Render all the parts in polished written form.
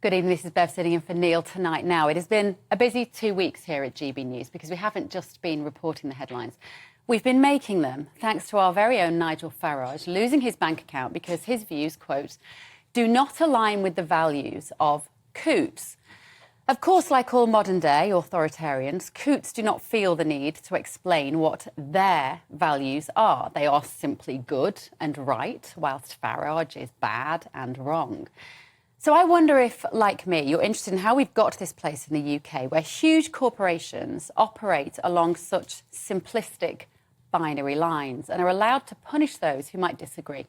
Good evening, this is Bev sitting in for Neil tonight. Now, it has been a busy 2 weeks here at GB News because we haven't just been reporting the headlines. We've been making them thanks to our very own Nigel Farage losing his bank account because his views, quote, do not align with the values of coutts. Of course, like all modern-day authoritarians, coutts do not feel the need to explain what their values are. They are simply good and right, whilst Farage is bad and wrong. So I wonder if, like me, you're interested in how we've got to this place in the UK where huge corporations operate along such simplistic binary lines and are allowed to punish those who might disagree.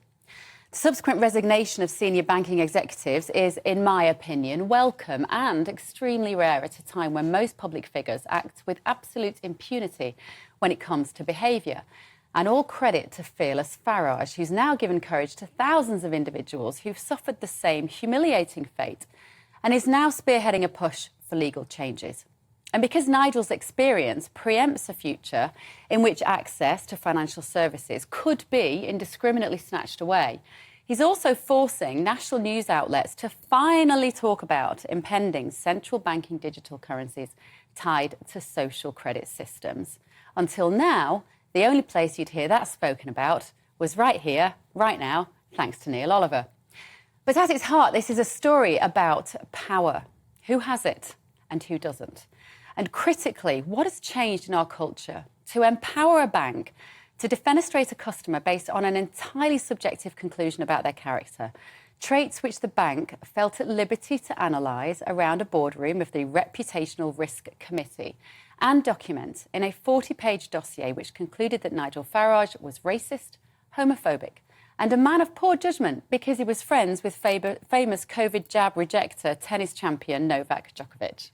The subsequent resignation of senior banking executives is, in my opinion, welcome and extremely rare at a time when most public figures act with absolute impunity when it comes to behaviour. And all credit to fearless Farage, who's now given courage to thousands of individuals who've suffered the same humiliating fate and is now spearheading a push for legal changes. And because Nigel's experience preempts a future in which access to financial services could be indiscriminately snatched away, he's also forcing national news outlets to finally talk about impending central banking digital currencies tied to social credit systems. Until now, the only place you'd hear that spoken about was right here, right now, thanks to Neil Oliver. But at its heart, this is a story about power. Who has it and who doesn't? And critically, what has changed in our culture to empower a bank to defenestrate a customer based on an entirely subjective conclusion about their character, traits which the bank felt at liberty to analyse around a boardroom of the Reputational Risk Committee and document in a 40-page dossier which concluded that Nigel Farage was racist, homophobic and a man of poor judgment because he was friends with famous COVID jab rejecter tennis champion Novak Djokovic.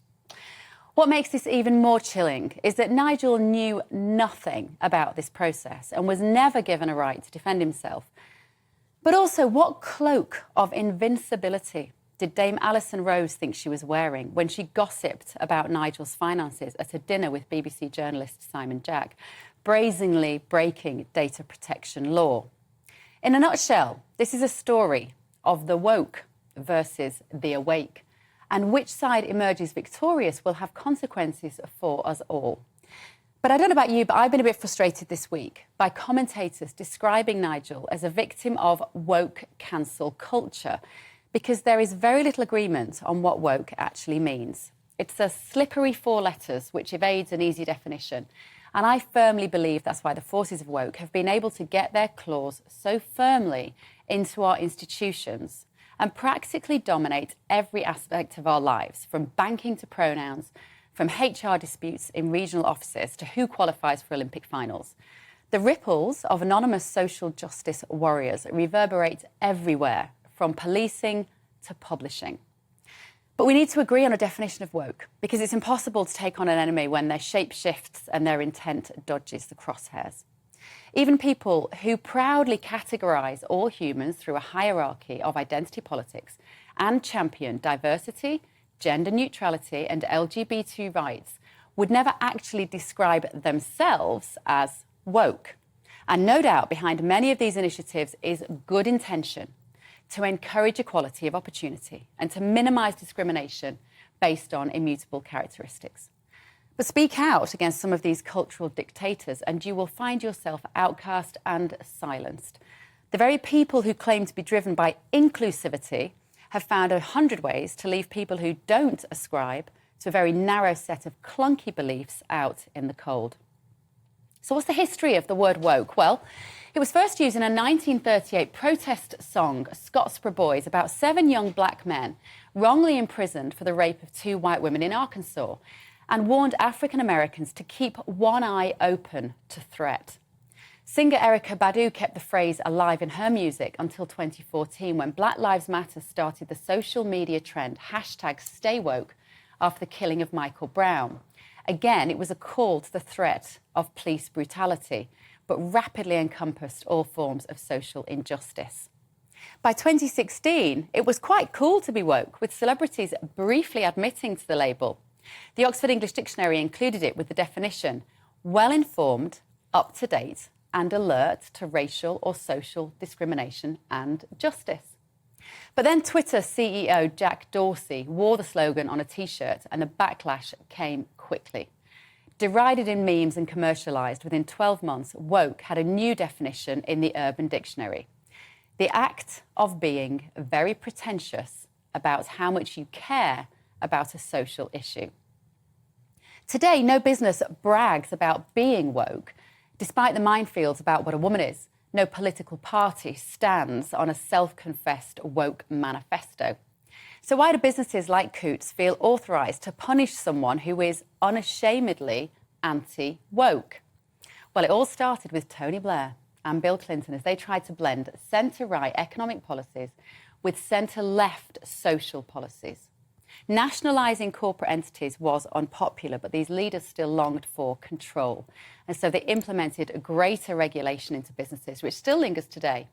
What makes this even more chilling is that Nigel knew nothing about this process and was never given a right to defend himself. But also, what cloak of invincibility did Dame Alison Rose think she was wearing when she gossiped about Nigel's finances at a dinner with BBC journalist Simon Jack, brazenly breaking data protection law? In a nutshell, this is a story of the woke versus the awake, and which side emerges victorious will have consequences for us all. But I don't know about you, but I've been a bit frustrated this week by commentators describing Nigel as a victim of woke cancel culture, because there is very little agreement on what woke actually means. It's a slippery 4 letters which evades an easy definition. And I firmly believe that's why the forces of woke have been able to get their claws so firmly into our institutions and practically dominate every aspect of our lives, from banking to pronouns, from HR disputes in regional offices to who qualifies for Olympic finals. The ripples of anonymous social justice warriors reverberate everywhere, from policing to publishing. But we need to agree on a definition of woke, because it's impossible to take on an enemy when their shape shifts and their intent dodges the crosshairs. Even people who proudly categorise all humans through a hierarchy of identity politics and champion diversity, gender neutrality and LGBT rights would never actually describe themselves as woke. And no doubt behind many of these initiatives is good intention to encourage equality of opportunity and to minimise discrimination based on immutable characteristics. But speak out against some of these cultural dictators and you will find yourself outcast and silenced. The very people who claim to be driven by inclusivity have found 100 ways to leave people who don't ascribe to a very narrow set of clunky beliefs out in the cold. So what's the history of the word woke? Well, it was first used in a 1938 protest song, Scottsboro Boys, about 7 young black men wrongly imprisoned for the rape of 2 white women in Arkansas, and warned African Americans to keep one eye open to threat. Singer Erykah Badu kept the phrase alive in her music until 2014, when Black Lives Matter started the social media trend #StayWoke after the killing of Michael Brown. Again, it was a call to the threat of police brutality, but rapidly encompassed all forms of social injustice. By 2016, it was quite cool to be woke, with celebrities briefly admitting to the label. The Oxford English Dictionary included it with the definition, well-informed, up-to-date and alert to racial or social discrimination and justice. But then Twitter CEO Jack Dorsey wore the slogan on a T-shirt and the backlash came quickly. Derided in memes and commercialised, within 12 months, woke had a new definition in the Urban Dictionary. The act of being very pretentious about how much you care about a social issue. Today, no business brags about being woke, despite the minefields about what a woman is. No political party stands on a self-confessed woke manifesto. So why do businesses like Coutts feel authorised to punish someone who is unashamedly anti-woke? Well, it all started with Tony Blair and Bill Clinton as they tried to blend centre-right economic policies with centre-left social policies. Nationalising corporate entities was unpopular, but these leaders still longed for control. And so they implemented greater regulation into businesses, which still lingers today.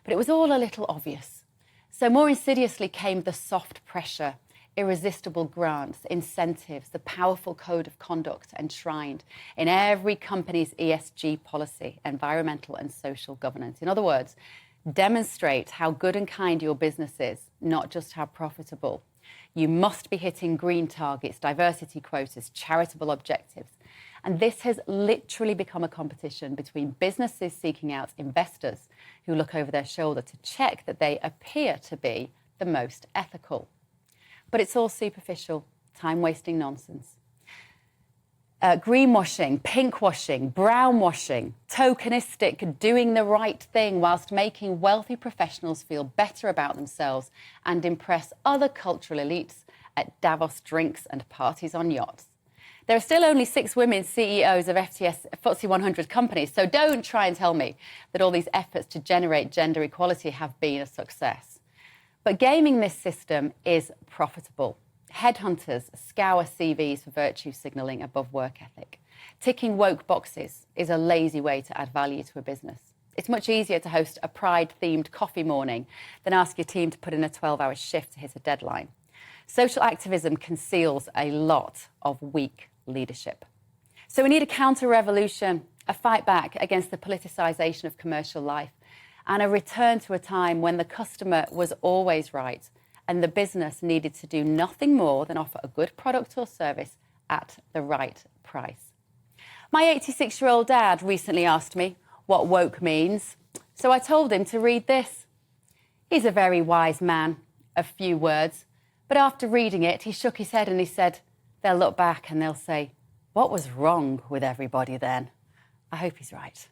But it was all a little obvious. So more insidiously came the soft pressure, irresistible grants, incentives, the powerful code of conduct enshrined in every company's ESG policy, environmental and social governance. In other words, demonstrate how good and kind your business is, not just how profitable. You must be hitting green targets, diversity quotas, charitable objectives. And this has literally become a competition between businesses seeking out investors who look over their shoulder to check that they appear to be the most ethical. But it's all superficial, time-wasting nonsense. Greenwashing, pinkwashing, brownwashing, tokenistic, doing the right thing whilst making wealthy professionals feel better about themselves and impress other cultural elites at Davos drinks and parties on yachts. There are still only 6 women CEOs of FTSE 100 companies, so don't try and tell me that all these efforts to generate gender equality have been a success. But gaming this system is profitable. Headhunters scour CVs for virtue signalling above work ethic. Ticking woke boxes is a lazy way to add value to a business. It's much easier to host a Pride-themed coffee morning than ask your team to put in a 12-hour shift to hit a deadline. Social activism conceals a lot of weak leadership. So we need a counter-revolution, a fight back against the politicisation of commercial life, and a return to a time when the customer was always right and the business needed to do nothing more than offer a good product or service at the right price. My 86-year-old dad recently asked me what woke means, so I told him to read this. He's a very wise man of few words, but after reading it, he shook his head and he said, they'll look back and they'll say, what was wrong with everybody then? I hope he's right.